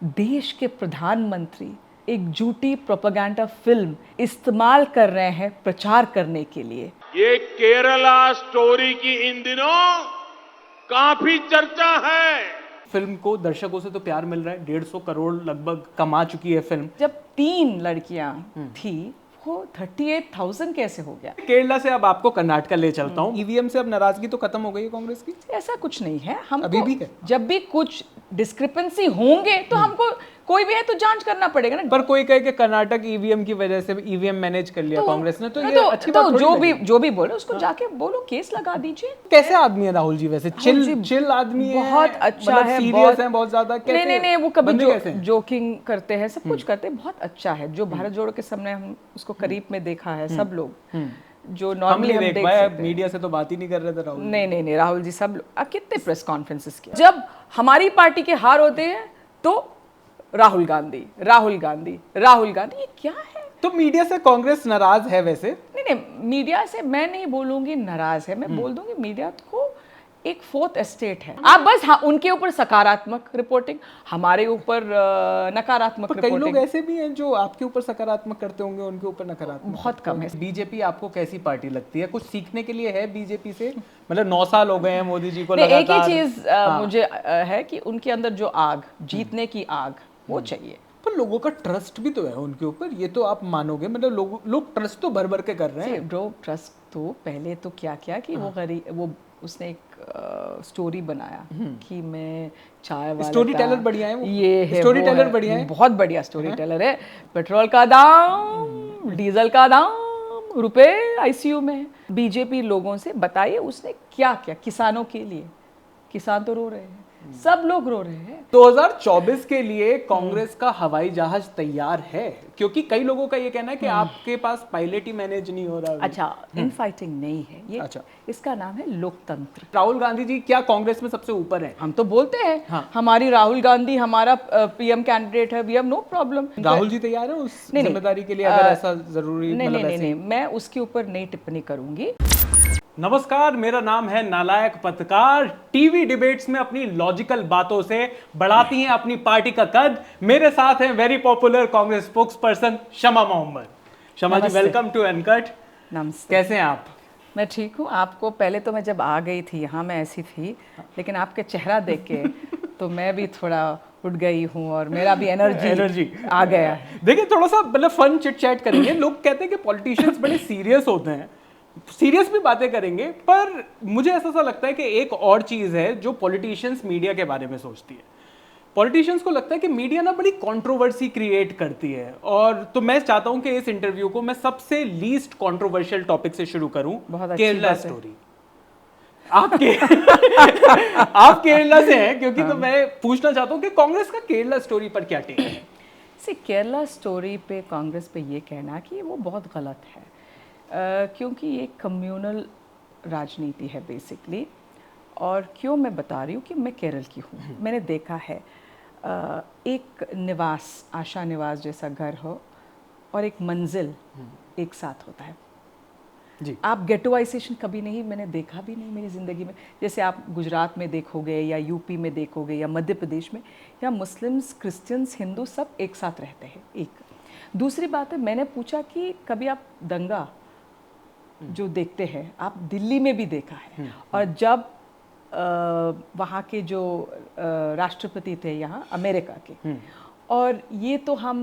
देश के प्रधानमंत्री एक झूठी प्रोपेगेंडा फिल्म इस्तेमाल कर रहे हैं प्रचार करने के लिए। ये केरला स्टोरी की इन दिनों काफी चर्चा है। फिल्म को दर्शकों से तो प्यार मिल रहा है, 150 करोड़ लगभग कमा चुकी है फिल्म। जब 3 लड़कियां थी वो 38,000 कैसे हो गया? केरला से अब आपको कर्नाटक ले चलता हूँ। ईवीएम से अब नाराजगी तो खत्म हो गई है कांग्रेस की? ऐसा कुछ नहीं है। हम अभी भी है? जब भी कुछ डिस्क्रिपेंसी होंगे तो हमको कोई भी है तो जांच करना पड़ेगा ना। पर कोई कहे कि कर्नाटक ईवीएम की वजह से ईवीएम मैनेज कर लिया कांग्रेस ने, तो ये अच्छी बात थोड़ी लगी। जो भी बोले उसको जाके बोलो, केस लगा दीजिए। कैसे आदमी है राहुल जी? वैसे चिल आदमी है, बहुत अच्छा है, सीरियस है बहुत ज्यादा। नहीं वो कभी जोकिंग करते हैं, सब कुछ करते हैं, बहुत अच्छा है। जो भारत जोड़ो के सामने हम उसको करीब में देखा है सब लोग, जो नॉर्मली हम देख सकते हैं। मीडिया से तो बात ही नहीं कर रहे थे राहुल। नहीं राहुल जी सब लोग कितने प्रेस कॉन्फ्रेंसेस किए। जब हमारी पार्टी के हार होते हैं तो राहुल गांधी, ये क्या है? तो मीडिया से कांग्रेस नाराज है वैसे? नहीं मीडिया से मैं नहीं बोलूंगी नाराज है, मैं बोल दूंगी मीडिया को एक फोर्थ एस्टेट है। आप बस उनके ऊपर सकारात्मक रिपोर्टिंग, हमारे ऊपर नकारात्मक रिपोर्टिंग। कई लोग ऐसे भी हैं जो आपके ऊपर सकारात्मक करते होंगे, उनके ऊपर नकारात्मक बहुत कम है। बीजेपी आपको कैसी पार्टी लगती है? कुछ सीखने के लिए है बीजेपी से? मतलब 9 साल हो गए हैं मोदी जी को लगातार। एक ही चीज मुझे है कि उनके अंदर जो आग, जीतने की आग, वो चाहिए। पर लोगों का ट्रस्ट भी तो है उनके ऊपर, ये तो आप मानोगे। मतलब लोग ट्रस्ट तो भर के कर रहे हैं। ट्रस्ट तो पहले तो क्या कि वो उसने एक स्टोरी बनाया कि मैं चाय वाला स्टोरी टेलर बढ़िया है वो। ये है स्टोरी टेलर बढ़िया है, बहुत बढ़िया स्टोरी टेलर है। पेट्रोल का दाम, डीजल का दाम, रुपए आईसीयू में। बीजेपी लोगों से बताइए उसने क्या किया किसानों के लिए। किसान तो रो रहे हैं, सब लोग रो रहे हैं। 2024 के लिए कांग्रेस का हवाई जहाज तैयार है? क्योंकि कई लोगों का ये कहना है कि आपके पास पायलट ही मैनेज नहीं हो रहा। अच्छा, इनफाइटिंग नहीं है ये। अच्छा, इसका नाम है लोकतंत्र। राहुल गांधी जी क्या कांग्रेस में सबसे ऊपर है? हम तो बोलते हैं हमारी राहुल गांधी हमारा पीएम कैंडिडेट है, we have no problem. Rahul ji तैयार है उस जिम्मेदारी के लिए अगर ऐसा जरूरी? नहीं, मैं उसके ऊपर नहीं टिप्पणी करूंगी। नमस्कार, मेरा नाम है नालायक पत्रकार। टीवी डिबेट्स में अपनी लॉजिकल बातों से बढ़ाती हैं अपनी पार्टी का कद। मेरे साथ हैं very popular Congress spokesperson Shama Mohammed. Shama ji, welcome to Uncut. नमस्ते। कैसे हैं आप? मैं ठीक हूँ। आपको पहले तो मैं जब आ गई थी यहाँ मैं ऐसी थी, लेकिन आपके चेहरा देख के तो मैं भी थोड़ा उठ गई हूँ और मेरा भी एनर्जी आ गया है। देखिए, थोड़ा सा मतलब फन चिट चैट करेंगे। लोग कहते हैं कि पॉलिटिशियंस बड़े सीरियस होते हैं, सीरियस भी बातें करेंगे, पर मुझे ऐसा लगता है कि एक और चीज है जो पॉलिटिशियंस मीडिया के बारे में सोचती है। पॉलिटिशियंस को लगता है कि मीडिया ना बड़ी कंट्रोवर्सी क्रिएट करती है। और तो मैं चाहता हूं कि इस इंटरव्यू को मैं सबसे लीस्ट कंट्रोवर्शियल टॉपिक से शुरू करूं, केरला स्टोरी। आप केरला से हैं क्योंकि तो मैं पूछना चाहता हूं कि कांग्रेस का केरला स्टोरी पर क्या टेक है? केरला स्टोरी पे कांग्रेस पे ये कहना कि वो बहुत गलत है, क्योंकि ये कम्युनल राजनीति है बेसिकली। और क्यों मैं बता रही हूँ कि मैं केरल की हूँ। मैंने देखा है एक निवास, आशा निवास जैसा घर हो और एक मंजिल एक साथ होता है जी। आप गेटोइजेशन कभी नहीं, मैंने देखा भी नहीं मेरी ज़िंदगी में। जैसे आप गुजरात में देखोगे या यूपी में देखोगे या मध्य प्रदेश में, या मुस्लिम्स, क्रिश्चियंस, हिंदू सब एक साथ रहते हैं। एक दूसरी बात है, मैंने पूछा कि कभी आप दंगा जो देखते हैं, आप दिल्ली में भी देखा है, और जब वहाँ के जो राष्ट्रपति थे यहाँ अमेरिका के, और ये तो हम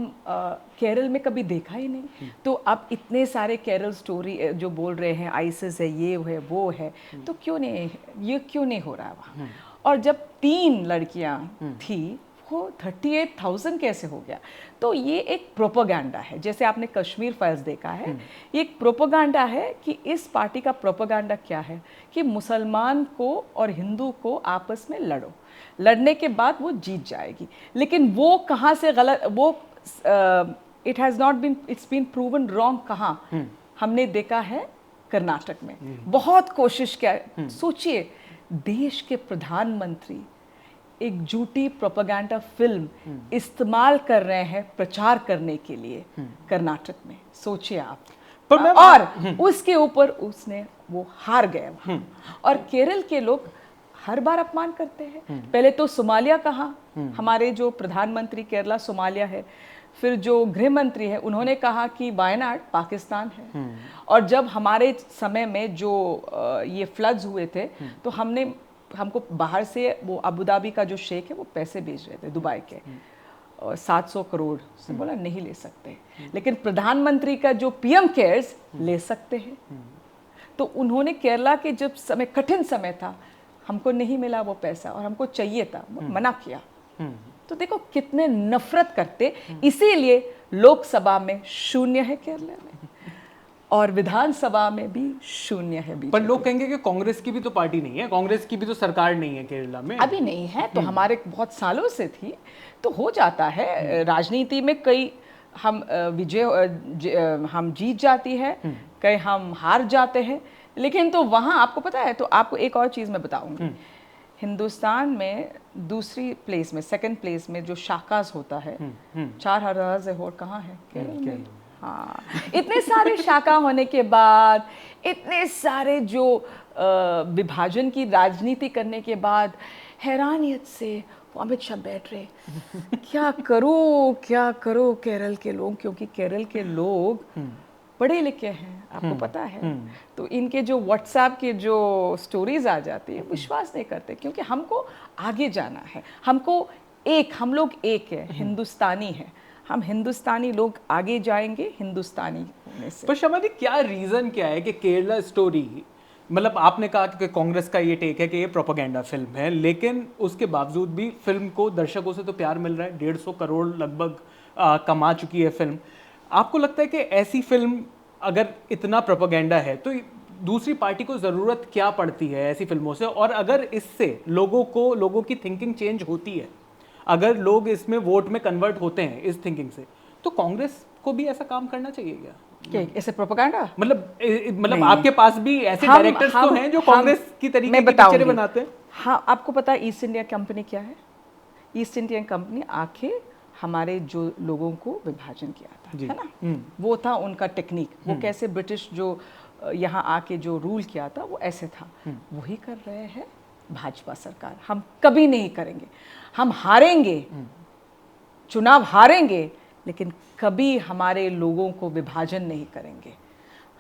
केरल में कभी देखा ही नहीं। तो अब इतने सारे केरल स्टोरी जो बोल रहे हैं, आइसिस है, ये है, वो है, तो क्यों नहीं हो रहा वहाँ? और जब 3 लड़कियाँ थी वो 38,000 कैसे हो गया? तो ये एक प्रोपेगेंडा है। जैसे आपने कश्मीर फाइल्स देखा है, ये एक प्रोपेगेंडा है कि इस पार्टी का प्रोपेगेंडा क्या है कि मुसलमान को और हिंदू को आपस में लड़ने के बाद वो जीत जाएगी। लेकिन वो कहाँ से गलत, वो इट्स बीन प्रूवन रॉन्ग कहाँ? हमने देखा है कर्नाटक में। बहुत कोशिश किया। सोचिए, देश के प्रधानमंत्री एक झूठी प्रोपेगेंडा फिल्म इस्तेमाल कर रहे हैं प्रचार करने के लिए कर्नाटक में। सोचिए आप। और उसके ऊपर वो हार गए वहाँ। और केरल के लोग हर बार अपमान करते हैं। पहले तो सोमालिया कहा, हमारे जो प्रधानमंत्री केरला सोमालिया है, फिर जो गृह मंत्री है उन्होंने कहा कि वायनाड पाकिस्तान है। और जब हमारे समय में जो ये फ्लड्स हुए थे तो हमको बाहर से वो अबू धाबी का जो शेख है वो पैसे भेज रहे थे दुबई के, 700 करोड़ से बोला नहीं ले सकते, लेकिन प्रधानमंत्री का जो पीएम केयर्स ले सकते हैं। तो उन्होंने केरला के जब समय कठिन समय था हमको नहीं मिला वो पैसा और हमको चाहिए था, मना किया। तो देखो कितने नफरत करते, इसीलिए लोकसभा में शून्य है केरला में और विधानसभा में भी शून्य है। पर लोग कहेंगे कि कांग्रेस की भी तो पार्टी नहीं है, कांग्रेस की भी तो सरकार नहीं है केरला में। अभी नहीं है तो हमारे बहुत सालों से थी, तो हो जाता है राजनीति में, कई हम हम जीत जाती है, कई हम हार जाते हैं, लेकिन तो वहाँ आपको पता है, तो आपको एक और चीज़ मैं बताऊंगी, हिंदुस्तान में दूसरी प्लेस में, सेकंड प्लेस में जो शाखास होता है 4000 से और कहाँ है केरल में। हाँ, इतने सारे शाखा होने के बाद, इतने सारे जो विभाजन की राजनीति करने के बाद हैरानियत से वो अमित शाह बैठ रहे क्या करो केरल के लोग, क्योंकि केरल के लोग पढ़े लिखे हैं, आपको पता है। तो इनके जो व्हाट्सएप के जो स्टोरीज आ जाती है विश्वास नहीं करते, क्योंकि हमको आगे जाना है, हम लोग एक है, हिंदुस्तानी है, हम हिंदुस्तानी लोग आगे जाएंगे हिंदुस्तानी होने से। पर शर्मा जी क्या रीजन क्या है कि केरला स्टोरी, मतलब आपने कहा कि कांग्रेस का ये टेक है कि ये प्रोपेगेंडा फिल्म है, लेकिन उसके बावजूद भी फिल्म को दर्शकों से तो प्यार मिल रहा है, 150 करोड़ लगभग कमा चुकी है फिल्म। आपको लगता है कि ऐसी फिल्म अगर इतना प्रोपेगेंडा है तो दूसरी पार्टी को ज़रूरत क्या पड़ती है ऐसी फिल्मों से? और अगर इससे लोगों की थिंकिंग चेंज होती है, अगर लोग इसमें वोट में कन्वर्ट होते हैं इस थिंकिंग से, तो कांग्रेस को भी ऐसा काम करना चाहिए क्या? ऐसे प्रोपेगेंडा मतलब आपके पास भी ऐसे डायरेक्टर्स तो हैं जो कांग्रेस की तरीके की पिक्चरें बनाते हैं। हाँ, आपको पता है ईस्ट इंडिया कंपनी क्या है? ईस्ट इंडिया कंपनी आके हमारे जो लोगों को विभाजन किया था, है ना, वो था उनका टेक्निक। वो कैसे ब्रिटिश जो यहाँ आके जो रूल किया था वो ऐसे था, वही कर रहे हैं भाजपा सरकार। हम कभी नहीं करेंगे, हम हारेंगे, चुनाव हारेंगे, लेकिन कभी हमारे लोगों को विभाजन नहीं करेंगे।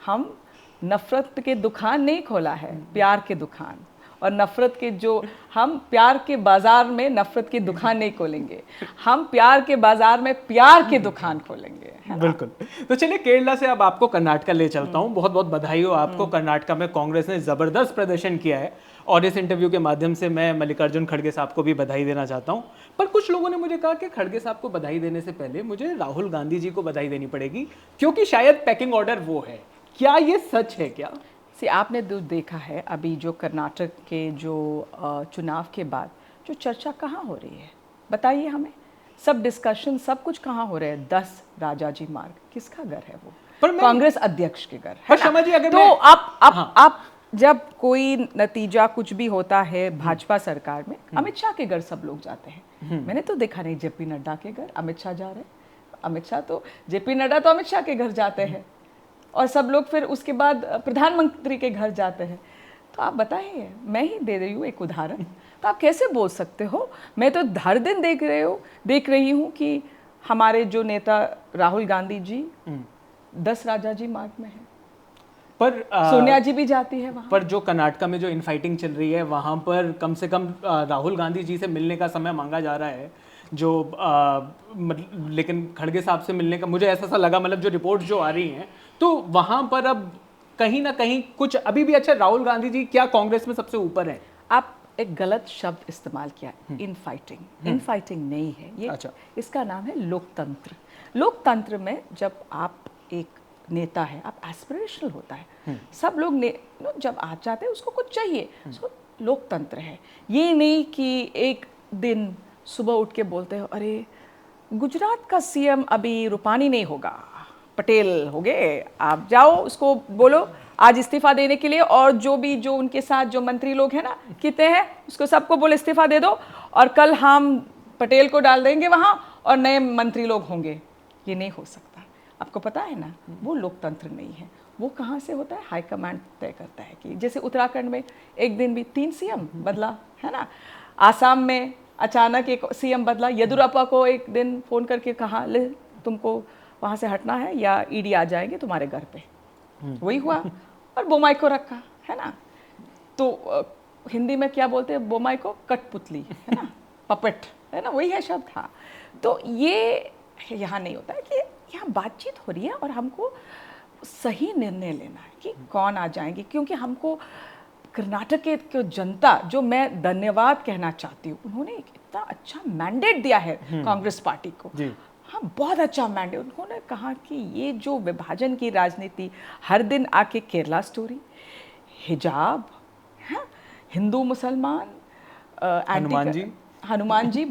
हम नफरत के दुकान नहीं खोला है, प्यार के दुकान, और नफरत के जो हम प्यार के बाजार में नफरत की दुकान नहीं खोलेंगे, हम प्यार के बाजार में प्यार की दुकान खोलेंगे। बिल्कुल। तो चलिए केरला से अब आपको कर्नाटक ले चलता हूँ। बहुत बहुत बधाई हो आपको, कर्नाटक में कांग्रेस ने जबरदस्त प्रदर्शन किया है और इस इंटरव्यू के माध्यम से मैं मल्लिकार्जुन खड़गे साहब को भी बधाई देना चाहता हूँ। पर कुछ लोगों ने मुझे कहा कि खड़गे साहब को बधाई देने से पहले मुझे राहुल गांधी जी को बधाई देनी पड़ेगी, क्योंकि शायद पैकिंग ऑर्डर वो है। क्या ये सच है क्या? आपने देखा है अभी जो कर्नाटक के जो चुनाव के बाद जो चर्चा कहाँ हो रही है, बताइए हमें। सब डिस्कशन सब कुछ कहाँ हो रहा है? 10 राजाजी मार्ग किसका घर है? वो कांग्रेस अध्यक्ष के घर है। तो आप जब कोई नतीजा कुछ भी होता है भाजपा सरकार में, अमित शाह के घर सब लोग जाते हैं। मैंने तो देखा नहीं जेपी नड्डा के घर अमित शाह जा रहे हैं। अमित शाह तो जेपी नड्डा तो अमित शाह के घर जाते हैं और सब लोग फिर उसके बाद प्रधानमंत्री के घर जाते हैं। तो आप बताइए, मैं ही दे रही हूँ एक उदाहरण, तो आप कैसे बोल सकते हो? मैं तो हर दिन देख रही हूँ कि हमारे जो नेता राहुल गांधी जी 10 राजाजी मार्ग में है, पर सोनिया जी भी जाती है वहाँ। पर जो कर्नाटक में जो इनफाइटिंग चल रही है वहाँ पर कम से कम राहुल गांधी जी से मिलने का समय मांगा जा रहा है, लेकिन खड़गे साहब से मिलने का मुझे ऐसा लगा, मतलब जो रिपोर्ट जो आ रही हैं, तो वहाँ पर अब कहीं ना कहीं कुछ अभी भी। अच्छा, राहुल गांधी जी क्या कांग्रेस में सबसे ऊपर है? आप एक गलत शब्द इस्तेमाल किया, इनफाइटिंग नहीं है ये। अच्छा। इसका नाम है लोकतंत्र। लोकतंत्र में जब आप एक नेता है, आप एस्पिरेशनल होता है, सब लोग जब आ जाते हैं उसको कुछ चाहिए, उसको लोकतंत्र है। ये नहीं कि एक दिन सुबह उठ के बोलते हो अरे गुजरात का सीएम अभी रूपानी नहीं होगा, पटेल हो गए, आप जाओ उसको बोलो आज इस्तीफा देने के लिए, और जो उनके साथ जो मंत्री लोग हैं ना, कितने हैं, उसको सबको बोले इस्तीफा दे दो और कल हम पटेल को डाल देंगे वहाँ और नए मंत्री लोग होंगे। ये नहीं हो सकता, आपको पता है ना, वो लोकतंत्र नहीं है। वो कहाँ से होता है? हाईकमांड तय करता है। कि जैसे उत्तराखंड में एक दिन भी 3 सीएम बदला है ना, आसाम में अचानक एक सीएम बदला, येदियुरप्पा को एक दिन फ़ोन करके कहा ले तुमको वहाँ से हटना है या ईडी आ जाएंगे तुम्हारे घर पे। वही हुआ और बोमाई को रखा, है ना। तो हिंदी में क्या बोलते हैं बोमाई को, कठपुतली, है ना, पपेट, है ना, वही है शब्द। हाँ, तो ये यहाँ नहीं होता है कि यहाँ बातचीत हो रही है और हमको सही निर्णय लेना है कि कौन आ जाएंगे, क्योंकि हमको कर्नाटक के जनता, जो मैं धन्यवाद कहना चाहती हूँ, उन्होंने एक इतना अच्छा मैंडेट दिया है कांग्रेस पार्टी को। हाँ, बहुत अच्छा मैंडेट। उन्होंने कहा कि ये जो विभाजन की राजनीति, हर दिन आके केरला स्टोरी, हिजाब, हाँ, हिंदू मुसलमान, हनुमान जी,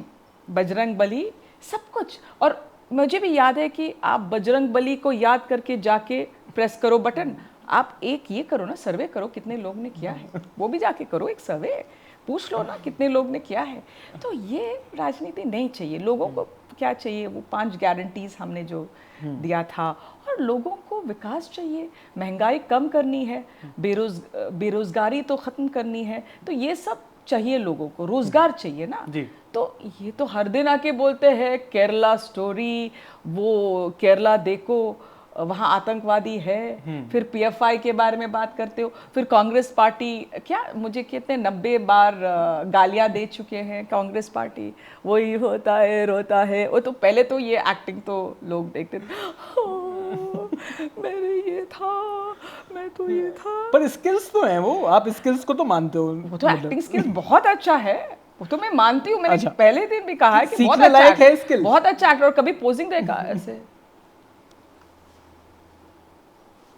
बजरंग बली, सब कुछ। और मुझे भी याद है कि आप बजरंग बली को याद करके जाके प्रेस करो बटन, आप एक ये करो ना, सर्वे करो कितने लोग ने किया है, वो भी जाके करो एक सर्वे, पूछ लो ना कितने लोग ने किया है। तो ये राजनीति नहीं चाहिए। लोगों को क्या चाहिए, वो 5 गारंटीज हमने जो दिया था, और लोगों को विकास चाहिए, महंगाई कम करनी है, बेरोजगारी तो ख़त्म करनी है, तो ये सब चाहिए लोगों को, रोजगार चाहिए ना जी। तो ये तो हर दिन आके बोलते हैं केरला स्टोरी, वो केरला देखो वहाँ आतंकवादी है, फिर पीएफआई के बारे में बात करते हो, फिर कांग्रेस पार्टी क्या मुझे कितने 90 बार गालियाँ दे चुके हैं कांग्रेस पार्टी, वही होता है रोता है। वो तो पहले तो ये एक्टिंग तो लोग देखते थे, मेरे ये था, मैं तो ये था, पर स्किल्स तो हैं वो, आप स्किल्स को तो मानते हो। वो तो एक्टिंग स्किल्स बहुत अच्छा है, वो तो मैं मानती हूँ। मैंने अच्छा। पहले दिन भी कहा है कि बहुत अच्छा है स्किल, बहुत अच्छा एक्टर। और कभी पोजिंग देखा ऐसे,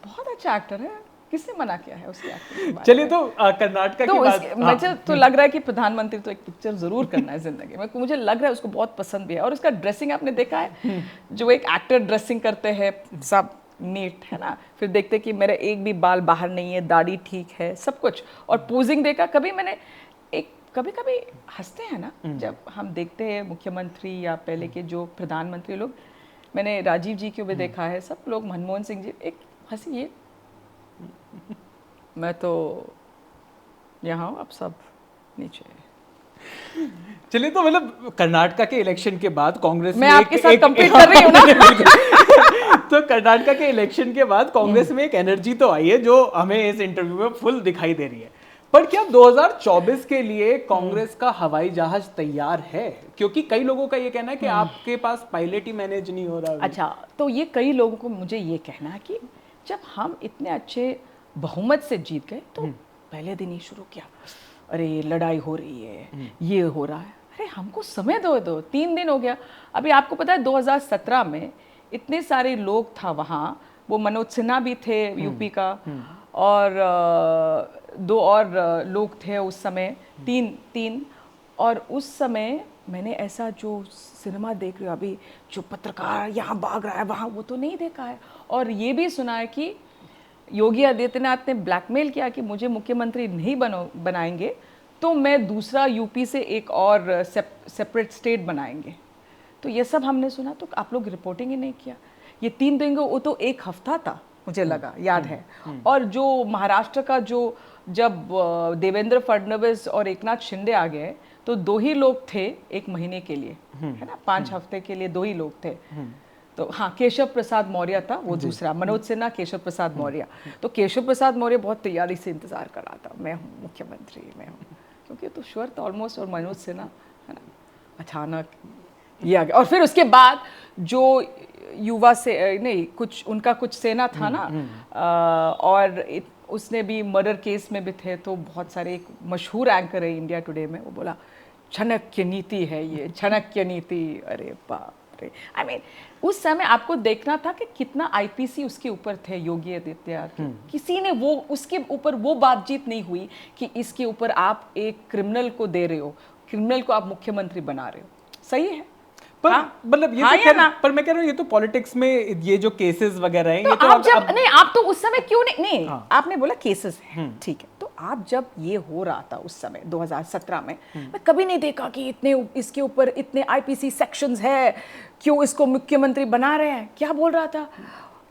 बहुत अच्छा एक्टर है, किसने मना किया है उसकी एक्टिंग? चलिए, तो कर्नाटक तो की बात, मुझे तो लग रहा है कि प्रधानमंत्री तो एक पिक्चर जरूर करना है जिंदगी में, मुझे लग रहा है उसको बहुत पसंद भी है। और उसका ड्रेसिंग आपने देखा है, जो एक एक्टर ड्रेसिंग करते हैं, सब नीट, है ना, फिर देखते कि मेरा एक भी बाल बाहर नहीं है, दाढ़ी ठीक है, सब कुछ। और पोजिंग देखा, कभी मैंने एक कभी कभी हंसते हैं ना जब हम देखते हैं मुख्यमंत्री या पहले के जो प्रधानमंत्री लोग, मैंने राजीव जी को भी देखा है, सब लोग, मनमोहन सिंह जी, एक हंसी ये मैं तो यहाँ हूँ, अब सब नीचे। चलिए, तो मतलब कर्नाटक के इलेक्शन के बाद कांग्रेस मैं आपके साथ कंपीट कर रही हूँ ना। तो कर्नाटक के इलेक्शन के बाद कांग्रेस में एक एनर्जी तो आई है जो हमें इस इंटरव्यू में फुल दिखाई दे रही है। पर क्या 2024 के लिए कांग्रेस का हवाई जहाज तैयार है? क्योंकि कई लोगों का ये कहना है कि आपके पास पायलट ही मैनेज नहीं हो रहा। अच्छा, तो ये कई लोगों को मुझे ये कहना है कि जब हम इतने अच्छे बहुमत से जीत गए तो पहले दिन ही शुरू किया, अरे लड़ाई हो रही है, ये हो रहा है। अरे हमको समय दो 3 दिन हो गया। अभी आपको पता है 2017 में इतने सारे लोग था वहाँ, वो मनोज सिन्हा भी थे यूपी का, और 2 और लोग थे उस समय, 3 और उस समय मैंने ऐसा जो सिनेमा देख रही हूँ अभी, जो पत्रकार यहाँ भाग रहा है वहाँ, वो तो नहीं देखा है। और ये भी सुना है कि योगी आदित्यनाथ ने ब्लैकमेल किया कि मुझे मुख्यमंत्री नहीं बनाएंगे तो मैं दूसरा यूपी से एक और सेपरेट स्टेट बनाएंगे। तो ये सब हमने सुना, तो आप लोग रिपोर्टिंग ही नहीं किया। ये 3 दिन का, वो तो 1 हफ्ता था मुझे लगा, याद है। और जो महाराष्ट्र का जो, जब देवेंद्र फडणवीस और एकनाथ शिंदे आ गए तो 2 ही लोग थे 1 महीने के लिए, है ना, 5 हफ्ते के लिए 2 ही लोग थे। तो हाँ, केशव प्रसाद मौर्य था वो दूसरा, मनोज सिन्हा, केशव प्रसाद मौर्य। तो केशव प्रसाद मौर्य बहुत तैयारी से इंतजार कर रहा था, मैं हूँ मुख्यमंत्री, मैं हूँ, क्योंकि तो श्योर था ऑलमोस्ट। और मनोज सिन्हा, है ना, अचानक ये आ गया। और फिर उसके बाद जो युवा से नहीं, कुछ उनका कुछ सेना था ना, और उसने भी मर्डर केस में भी थे, तो बहुत सारे, एक मशहूर एंकर है इंडिया टुडे में, वो बोला चाणक्य नीति है ये, चाणक्य नीति। अरे बाप रे, आई मीन उस समय आपको देखना था कि कितना आईपीसी उसके ऊपर थे योगी आदित्यनाथ। किसी ने वो उसके ऊपर वो बातचीत नहीं हुई कि इसके ऊपर आप एक क्रिमिनल को दे रहे हो, क्रिमिनल को आप मुख्यमंत्री बना रहे हो। सही है, पर मतलब ये तो पर मैं कह रहा हूँ, ये तो पॉलिटिक्स में ये जो केसेस वगैरह हैं, तो ये तो आप जब नहीं, आप तो उस समय क्यों नहीं, हाँ। आपने बोला केसेस हैं, ठीक है, तो आप जब ये हो रहा था उस समय 2017 में, मैं कभी नहीं देखा कि इतने इसके ऊपर इतने आईपीसी सेक्शंस है, क्यों इसको मुख्यमंत्री बना रहे हैं। क्या बोल रहा था,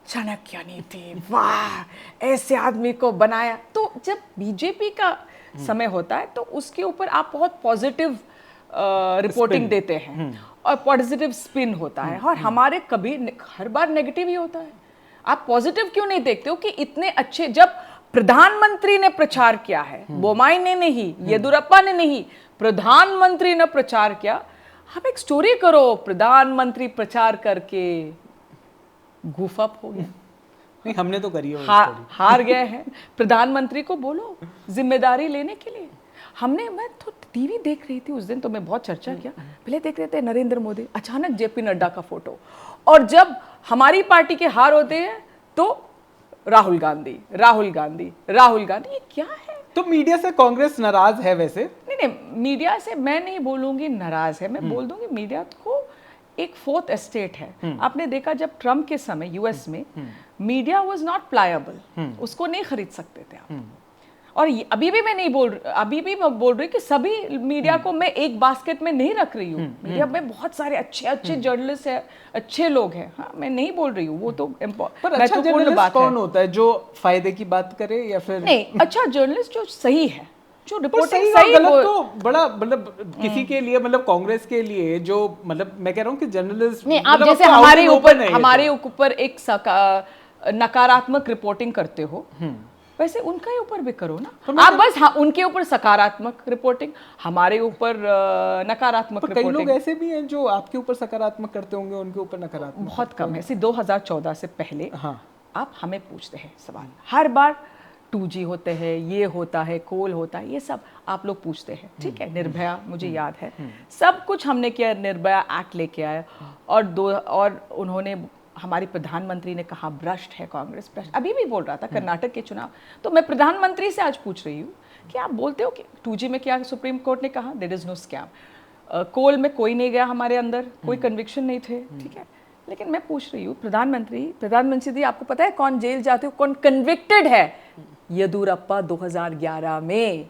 चाणक्य नीति, वाह, ऐसे आदमी को बनाया। तो जब बीजेपी का समय होता है तो उसके ऊपर आप बहुत पॉजिटिव रिपोर्टिंग देते हैं और पॉजिटिव स्पिन होता है, और हमारे कभी हर बार नेगेटिव ही होता है। आप पॉजिटिव क्यों नहीं देखते हो कि इतने अच्छे, जब प्रधानमंत्री ने प्रचार किया है, बोमाई ने नहीं, येदुरप्पा ने नहीं, प्रधानमंत्री ने प्रचार किया। आप एक स्टोरी करो, प्रधानमंत्री प्रचार करके गुफ अप हो गया। नहीं, हमने तो करी है हार गए हैं। प्रधानमंत्री को बोलो जिम्मेदारी लेने के लिए। मैं तो टीवी देख रही थी उस दिन, तो मैं बहुत चर्चा किया, पहले देख रहे थे नरेंद्र मोदी, अचानक जेपी नड्डा का फोटो, और जब हमारी पार्टी के हार होते हैं तो राहुल गांधी, राहुल गांधी, राहुल गांधी। ये क्या है? तो मीडिया से कांग्रेस नाराज है वैसे? नहीं, मीडिया से मैं नहीं बोलूंगी नाराज है, मैं बोल दूंगी मीडिया को एक फोर्थ एस्टेट है। आपने देखा जब ट्रम्प के समय यूएस में मीडिया वाज नॉट प्लायबल, उसको नहीं खरीद सकते थे आप। और अभी भी मैं बोल रही कि सभी मीडिया को मैं एक बास्केट में नहीं रख रही हूँ। मीडिया में बहुत सारे अच्छे जर्नलिस्ट हैं, अच्छे लोग हैं। हाँ, मैं नहीं बोल रही हूँ, वो तो महत्वपूर्ण बात है। कौन होता है जो फायदे की बात करे या फिर नहीं? अच्छा जर्नलिस्ट जो सही है, जो रिपोर्टिंग सही गलत तो बड़ा मतलब किसी के लिए, मतलब कांग्रेस के लिए जो, मतलब मैं कह रहा हूँ कि जर्नलिस्ट नहीं, आप जैसे हमारे ऊपर एक नकारात्मक रिपोर्टिंग करते हो, वैसे उनका ही ऊपर भी करो ना। आप बस उनके ऊपर सकारात्मक रिपोर्टिंग, हमारे ऊपर नकारात्मक रिपोर्टिंग। कई लोग ऐसे भी हैं जो आपके ऊपर सकारात्मक करते होंगे, उनके ऊपर नकारात्मक बहुत कम है। 2014 से पहले आप हमें पूछते हैं सवाल, हर बार 2G होते हैं, ये होता है, कोल होता है, ये सब आप लोग पूछते हैं, ठीक है। निर्भया मुझे याद है, सब कुछ हमने किया, निर्भया एक्ट लेके आया, और उन्होंने, हमारी प्रधानमंत्री ने कहा भ्रष्ट है कांग्रेस, भ्रष्ट। अभी भी बोल रहा था कर्नाटक के चुनाव। तो मैं प्रधानमंत्री से आज पूछ रही हूँ कि आप बोलते हो कि 2G में क्या सुप्रीम कोर्ट ने कहा, देयर इज नो स्कैम। कोल में कोई नहीं गया हमारे अंदर, कोई कन्विक्शन नहीं थे, ठीक है। लेकिन मैं पूछ रही हूँ प्रधानमंत्री जी, आपको पता है कौन जेल जाते हो, कौन कन्विक्टेड है? येदुरप्पा 2011 में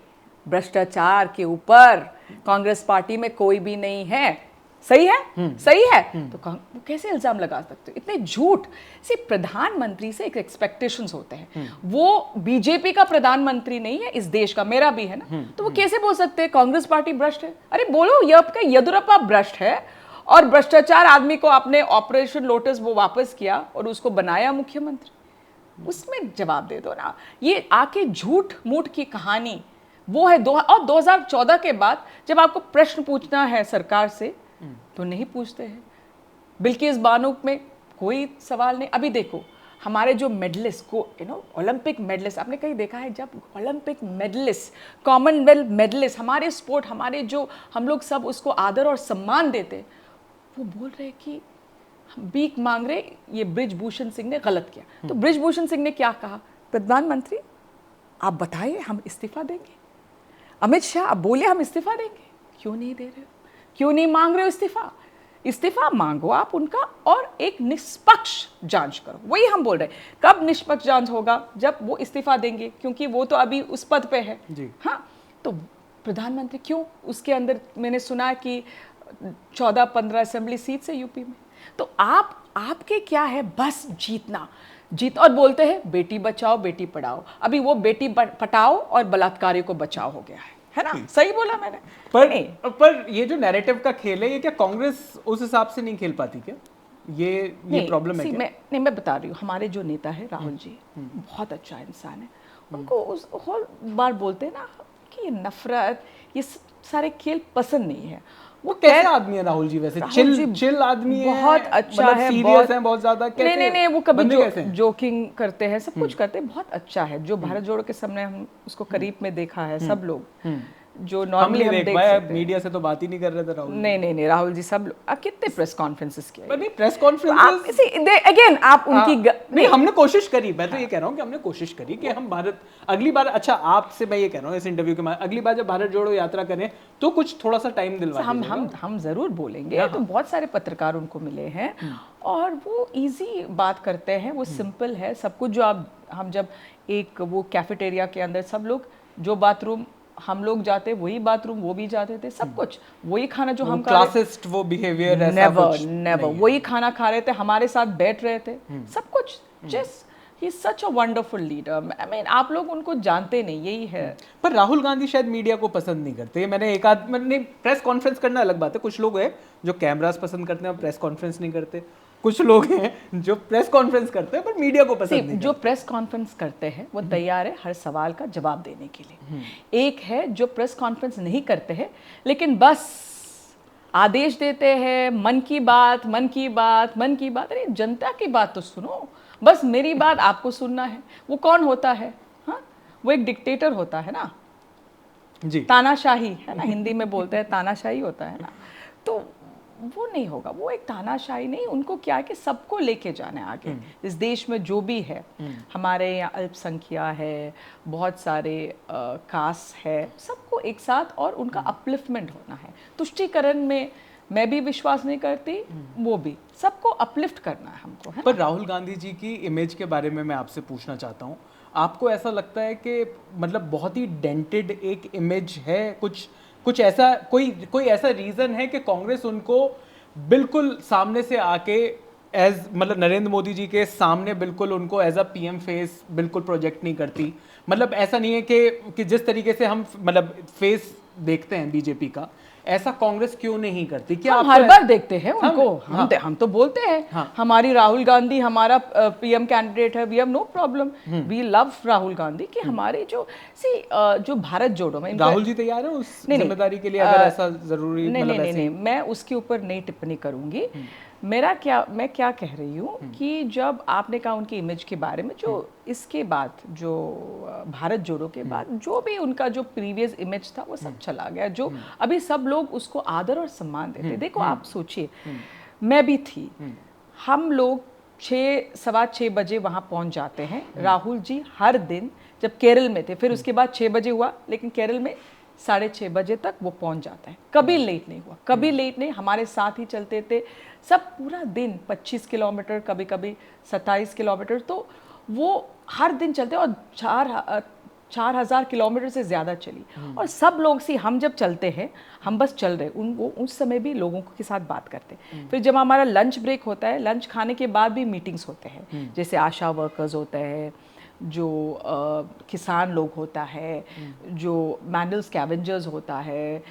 भ्रष्टाचार के ऊपर कांग्रेस पार्टी में कोई भी नहीं है। सही है? सही है? तो कैसे इल्जाम लगा सकते हो? इतने झूठ। सिर्फ प्रधानमंत्री से एक एक्सपेक्टेशंस होते हैं, वो बीजेपी का प्रधानमंत्री नहीं है, इस देश का, मेरा भी है ना, तो वो कैसे बोल सकते हैं कांग्रेस पार्टी भ्रष्ट है? अरे बोलो येदुरप्पा भ्रष्ट है, और भ्रष्टाचार आदमी को आपने ऑपरेशन लोटस वो वापस किया और उसको बनाया मुख्यमंत्री, उसमें जवाब दे दो ना। ये आके झूठ मूठ की कहानी वो है। और 2014 के बाद जब आपको प्रश्न पूछना है सरकार से तो नहीं पूछते हैं। बिल्किस बानो में कोई सवाल नहीं। अभी देखो हमारे जो मेडलिस्ट को, ओलंपिक मेडलिस्ट, आपने कहीं देखा है जब ओलंपिक मेडलिस्ट, कॉमनवेल्थ मेडलिस्ट, हमारे स्पोर्ट, हमारे जो हम लोग सब उसको आदर और सम्मान देते, वो बोल रहे कि भीख मांग रहे, ये बृजभूषण सिंह ने गलत किया। तो बृजभूषण सिंह ने क्या कहा, प्रधानमंत्री आप बताइए हम इस्तीफा देंगे। अमित शाह आप बोले हम इस्तीफा देंगे, क्यों नहीं दे रहे हो, क्यों नहीं मांग रहे हो इस्तीफा? इस्तीफा मांगो आप उनका, और एक निष्पक्ष जांच करो। वही हम बोल रहे हैं। कब निष्पक्ष जांच होगा? जब वो इस्तीफा देंगे, क्योंकि वो तो अभी उस पद पे है जी। हाँ, तो प्रधानमंत्री क्यों, उसके अंदर मैंने सुना कि 14-15 असेंबली सीट से यूपी में। तो आपके क्या है, बस जीत, और बोलते हैं बेटी बचाओ बेटी पढ़ाओ। अभी वो बेटी पटाओ और बलात्कारी को बचाओ हो गया है ना? सही बोला मैंने? पर ये जो नैरेटिव का खेल है, ये क्या कांग्रेस उस हिसाब से नहीं खेल पाती क्या? ये प्रॉब्लम है क्या? मैं बता रही हूँ, हमारे जो नेता है राहुल जी, बहुत अच्छा इंसान है। उनको उस हर बार बोलते हैं ना कि ये नफरत, ये सारे खेल पसंद नहीं है। वो कैसे आदमी है राहुल जी? वैसे चिल आदमी है, बहुत अच्छा मतलब है, सीरियस है बहुत ज्यादा। नहीं, वो कभी जोकिंग करते हैं, सब कुछ करते हैं, बहुत अच्छा है। जो भारत जोड़ो के सामने हम उसको करीब में देखा है, सब लोग जो नॉर्मली हम देख सकते हैं। मीडिया से तो बात ही नहीं कर रहे थे राहुल। नहीं, राहुल जी सब लोग कितने प्रेस कॉन्फ्रेंसेस किए। नहीं, प्रेस कॉन्फ्रेंसेस अगेन आप उनकी नहीं, हमने कोशिश करी। मैं तो ये कह रहा हूँ कि हमने कोशिश करी कि हम भारत अगली बार, अच्छा आपसे मैं ये कह रहा हूँ इस इंटरव्यू के बाद, अगली बार जब भारत जोड़ो यात्रा करें तो कुछ थोड़ा सा टाइम दिलवा हम जरूर बोलेंगे। तो बहुत सारे पत्रकार उनको मिले हैं और वो इजी बात करते हैं, वो सिंपल है सब कुछ। जो हम जब एक वो कैफेटेरिया के अंदर सब लोग, जो बाथरूम हम लोग जाते वही बाथरूम वो भी जाते थे, सब कुछ वही खाना जो हम क्लासिस्ट वो बिहेवियर नेवर वही खाना खा रहे थे, हमारे साथ बैठ रहे थे, सब कुछ just he is such a wonderful leader. I mean आप लोग उनको जानते नहीं, यही है। पर राहुल गांधी शायद मीडिया को पसंद नहीं करते। मैंने प्रेस कॉन्फ्रेंस करना अलग बात है, कुछ लोग हैं जो कैमरास पसंद करते हैं और प्रेस कॉन्फ्रेंस नहीं करते, कुछ लोग हैं जो प्रेस कॉन्फ्रेंस करते हैं पर मीडिया को पसंद नहीं जो प्रेस कॉन्फ्रेंस करते हैं वो तैयार है हर सवाल का जवाब देने के लिए। एक है जो प्रेस कॉन्फ्रेंस नहीं करते हैं लेकिन बस आदेश देते हैं, मन की बात, मन की बात, मन की बात। अरे जनता की बात तो सुनो, बस मेरी बात आपको सुनना है। वो कौन होता है? हाँ, वो एक डिक्टेटर होता है ना जी, तानाशाही है ना, हिंदी में बोलते हैं तानाशाही होता है ना। तो वो नहीं होगा, वो एक तानाशाही नहीं। उनको क्या है कि सबको लेके जाना है आगे। इस देश में जो भी है, हमारे यहाँ अल्पसंख्या है, बहुत सारे कास्ट है, सबको एक साथ और उनका अपलिफ्टमेंट होना है। तुष्टीकरण में मैं भी विश्वास नहीं करती, वो भी, सबको अपलिफ्ट करना है हमको, है पर राहुल गांधी जी की इमेज के बारे में मैं आपसे पूछना चाहता हूँ। आपको ऐसा लगता है कि मतलब बहुत ही डेंटेड एक इमेज है, कुछ ऐसा कोई ऐसा रीजन है कि कांग्रेस उनको बिल्कुल सामने से आके एज मतलब नरेंद्र मोदी जी के सामने बिल्कुल उनको एज अ पीएम फेस बिल्कुल प्रोजेक्ट नहीं करती? मतलब ऐसा नहीं है कि जिस तरीके से हम मतलब फेस देखते हैं बीजेपी का, ऐसा कांग्रेस क्यों नहीं करती? क्या हम हर बार देखते हैं उनको। हम तो बोलते हैं हाँ। हमारी राहुल गांधी हमारा पीएम कैंडिडेट है, we have no problem, we love Rahul Gandhi कि हमारी जो भारत जोड़ो में राहुल जी तैयार है उस जिम्मेदारी के लिए अगर ऐसा जरूरी? नहीं, मैं उसके ऊपर नहीं टिप्पणी करूंगी। मैं क्या कह रही हूँ कि जब आपने कहा उनकी इमेज के बारे में, जो इसके बाद जो भारत जोड़ो के बाद जो भी उनका जो प्रीवियस इमेज था वो सब चला गया, जो अभी सब लोग उसको आदर और सम्मान देते। देखो आप सोचिए, मैं भी थी, हम लोग 6:15 बजे वहाँ पहुँच जाते हैं। राहुल जी हर दिन जब केरल में थे, फिर उसके बाद 6 बजे हुआ, लेकिन केरल में 6:30 बजे तक वो पहुंच जाता है। कभी लेट नहीं हुआ, कभी लेट नहीं, हमारे साथ ही चलते थे सब पूरा दिन। 25 किलोमीटर, कभी कभी 27 किलोमीटर, तो वो हर दिन चलते और 4,000 किलोमीटर से ज़्यादा चली। और सब लोग हम जब चलते हैं, हम बस चल रहे, वो उस समय भी लोगों के साथ बात करते। फिर जब हमारा लंच ब्रेक होता है, लंच खाने के बाद भी मीटिंग्स होते हैं, जैसे आशा वर्कर्स होते हैं, जो किसान लोग होता है, जो मैनुअल स्कैवेंजर्स होता है,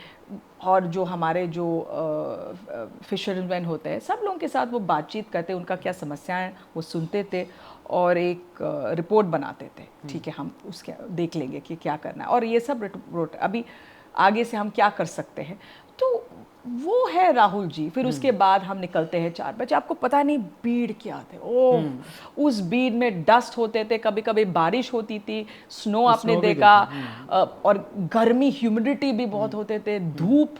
और जो हमारे जो फिशरमैन होते हैं, सब लोगों के साथ वो बातचीत करते, उनका क्या समस्याएं वो सुनते थे और एक रिपोर्ट बनाते थे। ठीक है, हम उसके देख लेंगे कि क्या करना है और ये सब रिपोर्ट अभी आगे से हम क्या कर सकते हैं। तो वो है राहुल जी। फिर उसके बाद हम निकलते हैं 4 बजे। आपको पता नहीं भीड़ क्या थे, ओह उस भीड़ में डस्ट होते थे, कभी कभी बारिश होती थी, स्नो आपने देखा, और गर्मी, ह्यूमिडिटी भी बहुत होते थे, धूप।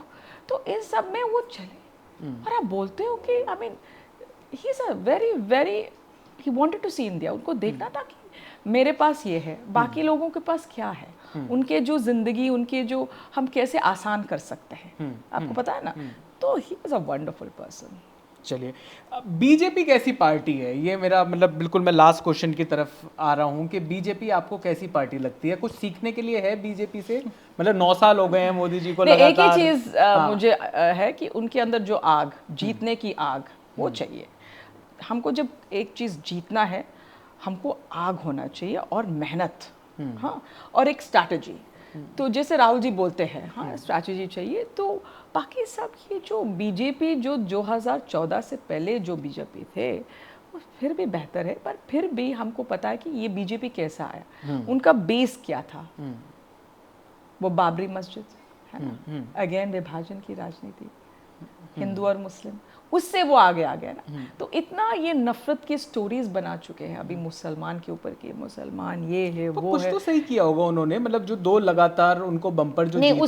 तो इन सब में वो चले और आप बोलते हो कि I mean he is a very very, he wanted to see India. उनको देखना था कि मेरे पास ये है, बाकी लोगों के पास क्या है, उनके जो जिंदगी, उनके जो हम कैसे आसान कर सकते हैं, आपको पता है ना। तो he was a wonderful person. चलिए, बीजेपी कैसी पार्टी है? ये मेरा मतलब बिल्कुल मैं लास्ट क्वेश्चन की तरफ आ रहा हूँ कि बीजेपी आपको कैसी पार्टी लगती है? कुछ सीखने के लिए है बीजेपी से? मतलब 9 साल हो गए हैं मोदी जी को लगातार। एक ही चीज मुझे है कि उनके अंदर जो आग, जीतने की आग, वो चाहिए हमको। जब एक चीज जीतना है, हमको आग होना चाहिए और मेहनत, हाँ, और एक स्ट्रैटेजी। तो जैसे राहुल जी बोलते हैं, हाँ स्ट्रैटेजी चाहिए। तो बाकी सब ये जो बीजेपी जो 2014 से पहले जो बीजेपी थे वो फिर भी बेहतर है, पर फिर भी हमको पता है कि ये बीजेपी कैसा आया, उनका बेस क्या था। वो बाबरी मस्जिद है ना, अगेन विभाजन की राजनीति, हिंदू और मुस्लिम, उससे वो आगे आ गया ना। तो इतना ये नफरत की स्टोरीज बना चुके हैं अभी मुसलमान के ऊपर कि मुसलमान ये है, वो कुछ है। तो सही किया होगा उन्होंने, मतलब जो 2 लगातार उनको बम्पर जो नहीं,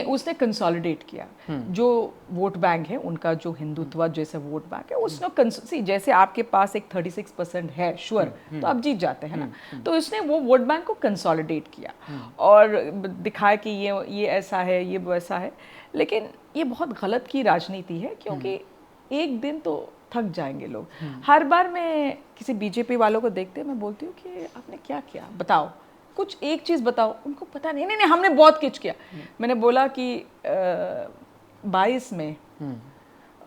उसने कंसोलिडेट किया जो वोट बैंक है उनका, जो हिंदुत्व जैसे वोट बैंक है, उसने जैसे आपके पास एक 36% है श्योर, तो आप जीत जाते हैं ना। तो उसने वो वोट बैंक को कंसोलिडेट किया और दिखाया कि ये ऐसा है, ये वैसा है। लेकिन ये बहुत गलत की राजनीति है, क्योंकि एक दिन तो थक जाएंगे लोग। हर बार मैं किसी बीजेपी वालों को देखते मैं बोलती हूँ कि आपने क्या किया, बताओ कुछ एक चीज़ बताओ। उनको पता नहीं हमने बहुत कुछ किया। मैंने बोला कि 22 में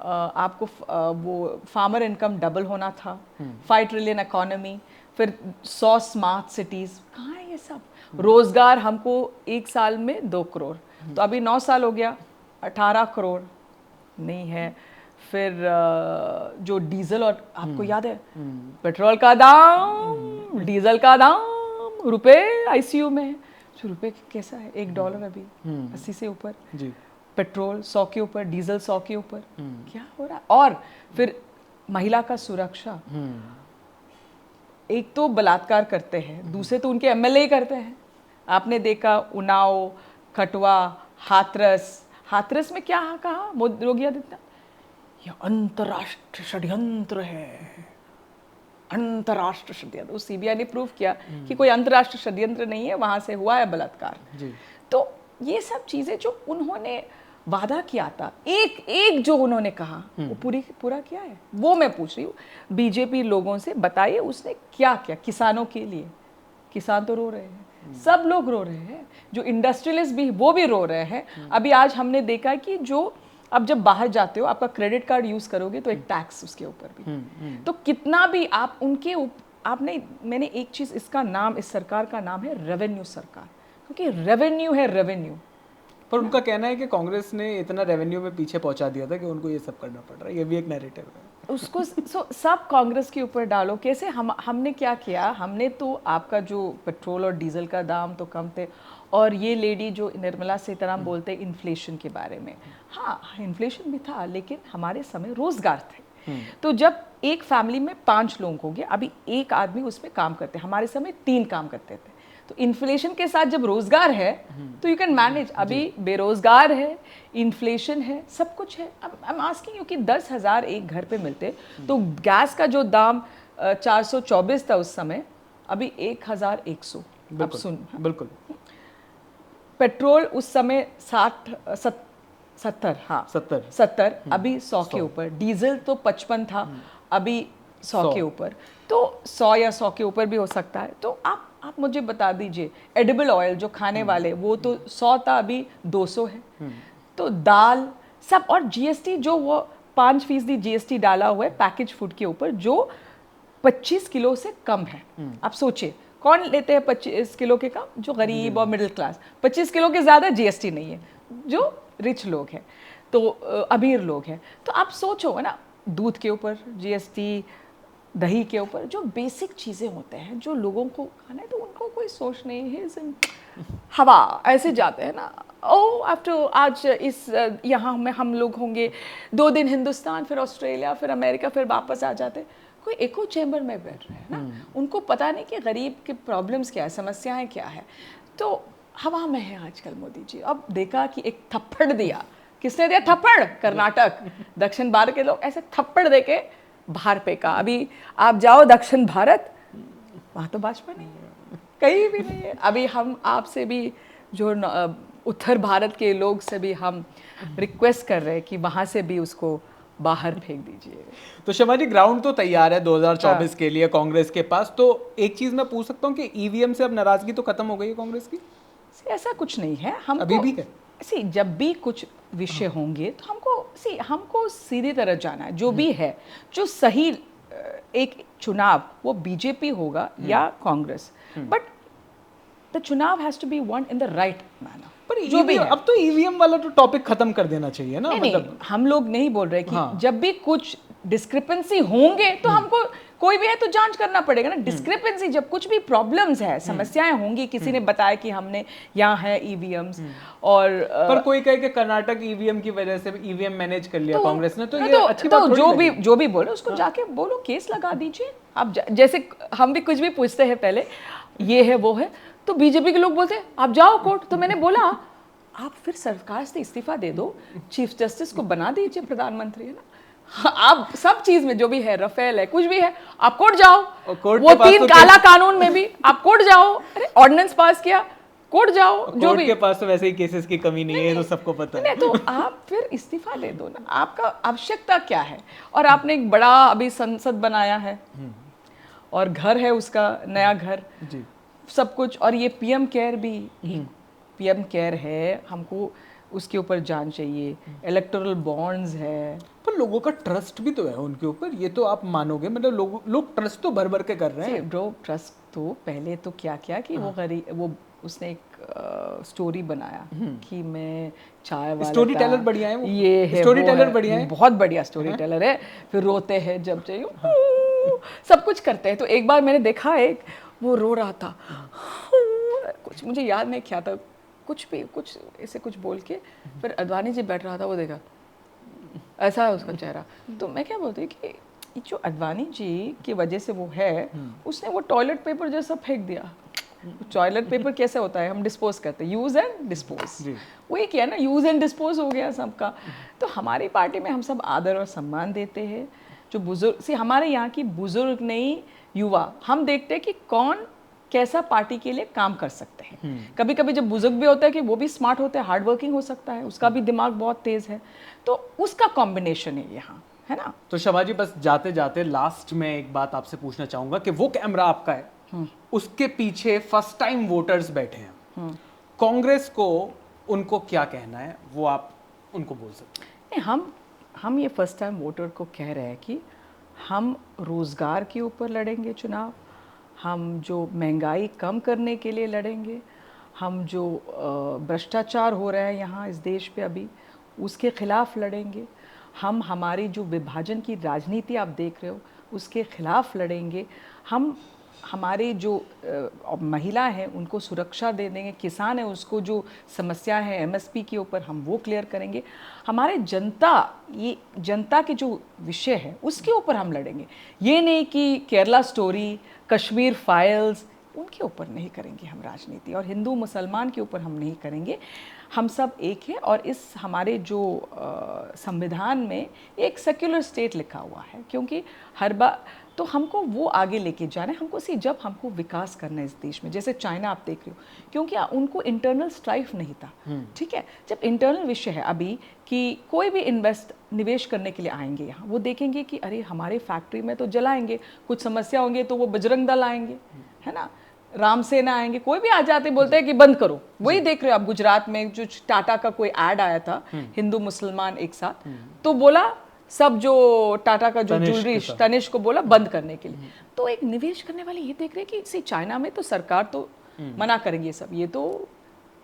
आपको वो फार्मर इनकम डबल होना था, 5 ट्रिलियन इकोनॉमी, फिर 100 स्मार्ट सिटीज़, कहाँ है ये सब? रोजगार हमको 1 साल में 2 करोड़, तो अभी 9 साल हो गया 18 करोड़ नहीं है। फिर जो डीजल, और आपको याद है पेट्रोल का दाम, डीजल का दाम, रुपए आईसीयू में है। जो रुपए कैसा है, $1 अभी 80 से ऊपर जी, पेट्रोल 100 के ऊपर, डीजल 100 के ऊपर, क्या हो रहा है? और फिर महिला का सुरक्षा, एक तो बलात्कार करते हैं, दूसरे तो उनके एमएलए करते हैं। आपने देखा उन्नाव, खटवा, हाथरस में क्या कहा योगी आदित्यनाथ? यह अंतर्राष्ट्रीय षड्यंत्र है, अंतर्राष्ट्रीय षड्यंत्र। सीबीआई ने प्रूव किया कि कोई अंतर्राष्ट्रीय षड्यंत्र नहीं है, वहां से हुआ है बलात्कार। तो ये सब चीजें जो उन्होंने वादा किया था, एक जो उन्होंने कहा वो पूरा किया है, वो मैं पूछ रही हूँ बीजेपी लोगों से। बताइए उसने क्या किया किसानों के लिए? किसान तो रो रहे हैं, सब लोग रो रहे हैं, जो इंडस्ट्रियलिस्ट भी वो भी रो रहे हैं। अभी आज हमने देखा कि जो अब जब बाहर जाते हो आपका क्रेडिट कार्ड यूज करोगे तो एक टैक्स उसके ऊपर भी, तो कितना भी आप उनके आपने, मैंने एक चीज, इसका नाम, इस सरकार का नाम है रेवेन्यू सरकार, क्योंकि रेवेन्यू है रेवेन्यू। पर उनका कहना है कि कांग्रेस ने इतना रेवेन्यू में पीछे पहुंचा दिया था कि उनको ये सब करना पड़ रहा है, ये भी एक नैरेटिव है। उसको सब कांग्रेस के ऊपर डालो। कैसे? हमने क्या किया? हमने तो आपका जो पेट्रोल और डीजल का दाम तो कम थे, और ये लेडी जो निर्मला सीतारामन बोलते हैं इन्फ्लेशन के बारे में, हाँ इन्फ्लेशन भी था, लेकिन हमारे समय रोजगार थे। तो जब एक फैमिली में 5 लोग होंगे, अभी एक आदमी उसमें काम करते, हमारे समय 3 काम करते थे। तो इन्फ्लेशन के साथ जब रोजगार है तो यू कैन मैनेज। अभी बेरोजगार है, इन्फ्लेशन है, सब कुछ है। अब आई एम आस्किंग यू कि 10,000 एक घर पे मिलते, तो गैस का जो दाम 424 था उस समय, अभी 1,100। अब सुन, बिल्कुल। पेट्रोल उस समय 70, हाँ 70, अभी 100 के ऊपर। डीजल तो 55 था, अभी 100 के ऊपर। तो 100 या 100 के ऊपर भी हो सकता है। तो आप मुझे बता दीजिए, एडिबल ऑयल जो खाने वाले, वो तो 100 था, अभी 200 है। तो दाल सब, और जीएसटी जो वो 5% जीएसटी डाला हुआ है पैकेज फूड के ऊपर, जो 25 किलो से कम है। आप सोचिए कौन लेते हैं 25 किलो के कम? जो गरीब और मिडिल क्लास। 25 किलो के ज़्यादा जीएसटी नहीं है, जो रिच लोग हैं, तो अमीर लोग हैं। तो आप सोचो ना, दूध के ऊपर जीएसटी, दही के ऊपर, जो बेसिक चीज़ें होते हैं जो लोगों को खाना है, तो उनको कोई सोच नहीं है। हवा ऐसे जाते हैं ना, ओ आफ्टर आज इस यहाँ में हम लोग होंगे 2 दिन हिंदुस्तान, फिर ऑस्ट्रेलिया, फिर अमेरिका, फिर वापस आ जाते। कोई एको चैम्बर में बैठ रहे हैं ना, उनको पता नहीं कि गरीब के प्रॉब्लम्स क्या है, समस्याएं क्या है। तो हवा में है आजकल मोदी जी। अब देखा कि एक थप्पड़ दिया, किसने दिया थप्पड़? कर्नाटक, दक्षिण भारत के लोग ऐसे थप्पड़ दे के बाहर फेंका। अभी आप जाओ दक्षिण भारत, वहाँ तो भाजपा नहीं है, कहीं भी नहीं है। अभी हम आपसे भी, जो उत्तर भारत के लोग से भी हम रिक्वेस्ट कर रहे हैं कि वहाँ से भी उसको बाहर फेंक दीजिए। तो शर्मा जी, ग्राउंड तो तैयार है 2024 के लिए कांग्रेस के पास। तो एक चीज मैं पूछ सकता हूँ कि ईवीएम से अब नाराजगी तो खत्म हो गई है कांग्रेस की? ऐसा कुछ नहीं है। हम अभी भी है? जब भी कुछ विषय होंगे तो हमको सीधी तरह जाना है। जो भी है, जो सही एक चुनाव, वो बीजेपी होगा या कांग्रेस, बट द चुनाव has to be won in the right manner. पर जो भी अब तो ईवीएम वाला तो टॉपिक खत्म कर देना चाहिए ना। मतलब हम लोग नहीं बोल रहे कि जब भी कुछ डिस्क्रिपेंसी होंगे तो हमको कोई भी है तो जांच करना पड़ेगा ना। डिस्क्रिपेंसी, जब कुछ भी प्रॉब्लम्स है, समस्याएं होंगी, किसी ने बताया कि हमने यहाँ है ईवीएम्स, और पर कोई कहे कि कर्नाटक ईवीएम की वजह से ईवीएम मैनेज कर लिया कांग्रेस ने, तो ये अच्छी बात थोड़ी लगी। जो भी बोले उसको जाके बोलो, केस लगा दीजिए। अब जैसे हम भी कुछ भी पूछते हैं पहले, ये है वो है, तो बीजेपी के लोग बोलते हैं आप जाओ कोर्ट। तो मैंने बोला आप फिर सरकार से इस्तीफा दे दो, चीफ जस्टिस को बना दीजिए प्रधानमंत्री, है ना। आप सब चीज में जो भी है, रफेल है, कुछ भी है, आप कोर्ट जाओ। वो 3 काला कानून में भी आप कोर्ट जाओ। अरे ऑर्डिनेंस पास किया, कोर्ट जाओ। जो भी के पास तो वैसे ही केसेस की कमी नहीं है, तो सबको पता है। तो आप फिर इस्तीफा दे दो ना। आपका आवश्यकता क्या है? और आपने एक बड़ा अभी संसद बनाया है, और घर है उसका, नया घर जी, सब कुछ। और ये पीएम केयर भी, पीएम केयर है, हमको उसके ऊपर जान चाहिए, इलेक्टोरल बॉन्ड्स है। पर लोगों का ट्रस्ट भी तो है उनके ऊपर, ये तो आप मानोगे, मतलब लोग ट्रस्ट तो भर भर के कर रहे हैं। ब्रो ट्रस्ट तो पहले तो क्या किया कि वो उसने एक स्टोरी बनाया कि मैं चाय वाला स्टोरी टेलर बढ़िया है वो, ये है स्टोरी वो टेलर है, बढ़िया है, बहुत बढ़िया स्टोरी टेलर है। फिर रोते हैं जब चाहिए, सब कुछ करते हैं। तो एक बार मैंने देखा वो रो रहा था, कुछ मुझे याद नहीं क्या था, कुछ ऐसे कुछ बोल के, फिर अडवाणी जी बैठ रहा था, वो देखा ऐसा है उसका चेहरा। तो मैं क्या बोलती कि जो अडवाणी जी की वजह से वो है, उसने वो टॉयलेट पेपर जैसा फेंक दिया। टॉयलेट पेपर कैसे होता है, हम डिस्पोज करते हैं, यूज एंड डिस्पोज, वही किया ना, यूज एंड डिस्पोज हो गया सबका। तो हमारी पार्टी में हम सब आदर और सम्मान देते हैं जो बुजुर्ग, हमारे यहाँ की बुजुर्ग नहीं युवा, हम देखते हैं कि कौन कैसा पार्टी के लिए काम कर सकते हैं। कभी कभी जब बुजुर्ग भी होता है कि वो भी स्मार्ट होता है, हार्ड वर्किंग हो सकता है, उसका भी दिमाग बहुत तेज है, तो उसका कॉम्बिनेशन है यहाँ, है ना। तो शबा जी, बस जाते जाते लास्ट में एक बात आपसे पूछना चाहूंगा कि वो कैमरा आपका है, उसके पीछे फर्स्ट टाइम वोटर्स बैठे हैं, कांग्रेस को उनको क्या कहना है, वो आप उनको बोल सकते हैं। नहीं, हम ये फर्स्ट टाइम वोटर को कह रहे हैं कि हम रोज़गार के ऊपर लड़ेंगे चुनाव, हम जो महंगाई कम करने के लिए लड़ेंगे, हम जो भ्रष्टाचार हो रहा है यहाँ इस देश पे अभी, उसके खिलाफ लड़ेंगे, हम हमारी जो विभाजन की राजनीति आप देख रहे हो उसके खिलाफ लड़ेंगे, हम हमारे जो महिला हैं उनको सुरक्षा दे देंगे, किसान है उसको जो समस्या है एमएसपी के ऊपर हम वो क्लियर करेंगे, हमारे ये जनता के जो विषय है उसके ऊपर हम लड़ेंगे। ये नहीं कि केरला स्टोरी, कश्मीर फाइल्स, उनके ऊपर नहीं करेंगे हम राजनीति, और हिंदू मुसलमान के ऊपर हम नहीं करेंगे। हम सब एक है, और इस हमारे जो संविधान में एक सेक्युलर स्टेट लिखा हुआ है, क्योंकि हर बार तो हमको वो आगे लेके जाना है, हमको जब हमको विकास करना है इस देश में, जैसे चाइना आप देख रहे हो, क्योंकि उनको इंटरनल स्ट्राइफ नहीं था, ठीक है। जब इंटरनल विषय है अभी कि कोई भी निवेश करने के लिए आएंगे यहाँ, वो देखेंगे कि अरे हमारे फैक्ट्री में तो जलाएंगे, कुछ समस्या होंगे तो वो बजरंग दल आएंगे, है ना, राम सेना आएंगे, कोई भी आ जाते बोलते हैं कि बंद करो। वही देख रहे हो आप गुजरात में, जो टाटा का कोई ऐड आया था, हिंदू मुसलमान एक साथ, तो बोला सब जो टाटा का जो ज्वेलरी तनिष्क को बोला बंद करने के लिए। तो एक निवेश करने वाले ये देख रहे हैं कि चाइना में तो सरकार तो मना करेंगे सब, ये तो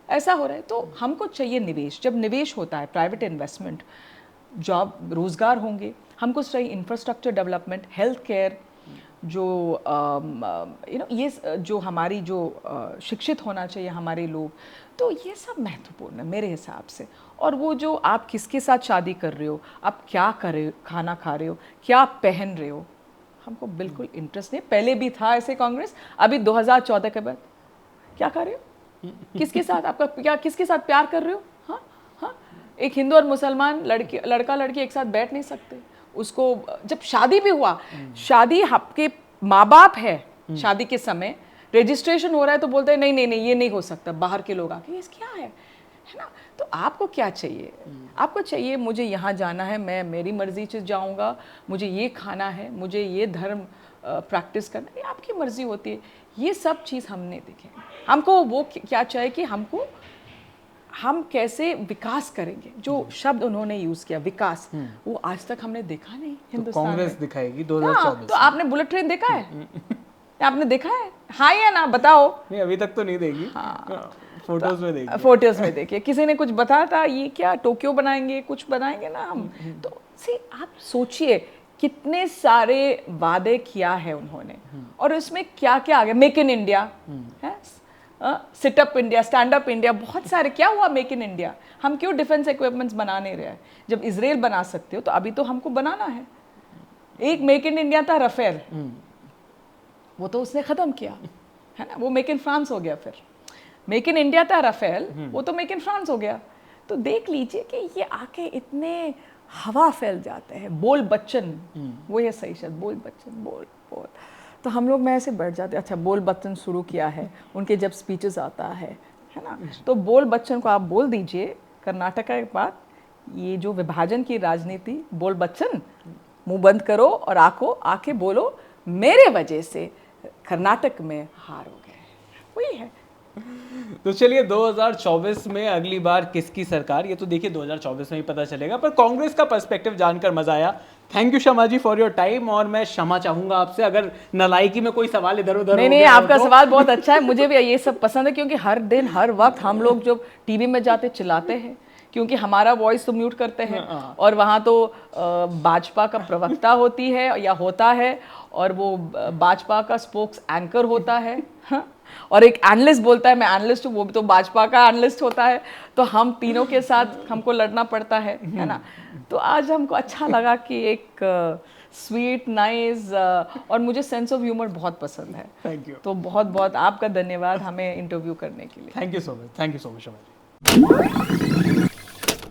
ऐसा हो रहा है। तो हमको चाहिए निवेश, जब निवेश होता है प्राइवेट इन्वेस्टमेंट, जॉब रोजगार होंगे, हमको चाहिए इंफ्रास्ट्रक्चर डेवलपमेंट, हेल्थ केयर, जो ये जो हमारी जो शिक्षित होना चाहिए हमारे लोग, तो ये सब महत्वपूर्ण है मेरे हिसाब से। और वो जो आप किसके साथ शादी कर रहे हो, आप क्या कर रहे हो, खाना खा रहे हो, क्या पहन रहे हो, हमको बिल्कुल इंटरेस्ट नहीं। पहले भी था ऐसे कांग्रेस, अभी 2014 के बाद क्या कर रहे हो, किसके साथ आपका क्या, किसके साथ प्यार कर रहे हो। हाँ हाँ, एक हिंदू और मुसलमान लड़का लड़की एक साथ बैठ नहीं सकते। उसको जब शादी भी हुआ, शादी आपके माँ बाप है, शादी के समय रजिस्ट्रेशन हो रहा है तो बोलते हैं नहीं नहीं नहीं ये नहीं हो सकता, बाहर के लोग आके, ये क्या है ना। तो आपको क्या चाहिए, आपको चाहिए मुझे यहाँ जाना है, मैं मेरी मर्जी से जाऊँगा, मुझे ये खाना है, मुझे ये धर्म प्रैक्टिस करना है, आपकी मर्जी होती है। ये सब चीज़ हमने देखे। हमको वो क्या चाहिए कि हम कैसे विकास करेंगे, जो शब्द उन्होंने यूज किया विकास, वो आज तक हमने देखा नहीं हिंदुस्तान में। कांग्रेस दिखाएगी 2024। तो आपने बुलेट ट्रेन देखा है, आपने देखा है, हाँ या ना बताओ। नहीं, अभी तक तो नहीं देगी। हाँ, फोटोज में देखिए, फोटोज में देखिए। किसी ने कुछ बताया था ये क्या टोक्यो बनाएंगे, कुछ बनाएंगे ना हम। तो आप सोचिए कितने सारे वादे किया है उन्होंने, और उसमें क्या क्या आ गया, मेक इन इंडिया है, startup India, stand up India, बहुत सारे। क्या हुआ मेक इन इंडिया, हम क्यों डिफेंस इक्विपमेंट्स बना नहीं रहे हैं, जब इजराइल बना सकते हो तो अभी तो हमको बनाना है। एक मेक इन इंडिया था रफेल, वो तो उसने खत्म किया, है ना, वो मेक इन फ्रांस हो गया। फिर मेक इन इंडिया था रफेल, वो तो मेक इन फ्रांस हो गया। तो देख लीजिए कि ये आके इतने हवा फैल जाते हैं। बोल बच्चन, वो ये सही शब्द, बोल बच्चन, बोल बोल। तो हम लोग में ऐसे बैठ जाते, अच्छा बोल बच्चन शुरू किया है, उनके जब स्पीचेस आता है ना, तो बोल बच्चन को आप बोल दीजिए कर्नाटका के बाद, ये जो विभाजन की राजनीति, बोल बच्चन मुंह बंद करो और आके बोलो मेरे वजह से कर्नाटक में हार हो गए, वही है। तो चलिए 2024 में अगली बार किसकी सरकार, ये तो देखिए 2024 में ही पता चलेगा, पर कांग्रेस का पर्सपेक्टिव जानकर मजा आया। Thank you Shama ji for your time, और मैं क्षमा चाहूंगा आपसे अगर नालायकी में कोई सवाल इधर उधर नहीं, आपका सवाल बहुत अच्छा है, मुझे भी ये सब पसंद है, क्योंकि हर दिन हर वक्त हम लोग जब टीवी में जाते चिल्लाते हैं, क्योंकि हमारा वॉइस तो म्यूट करते हैं, और वहाँ तो भाजपा का प्रवक्ता होती है या होता है, और वो भाजपा का स्पोक्स एंकर होता है, हाँ? और एक एनालिस्ट बोलता है मैं एनालिस्ट हूँ, वो भी तो भाजपा का एनालिस्ट होता है, तो हम तीनों के साथ हमको लड़ना पड़ता है ना। तो आज हमको अच्छा लगा कि एक स्वीट नाइस, और मुझे सेंस ऑफ ह्यूमर बहुत पसंद है। Thank you. तो बहुत बहुत आपका धन्यवाद हमें इंटरव्यू करने के लिए। Thank you so much, thank you so much Shama ji.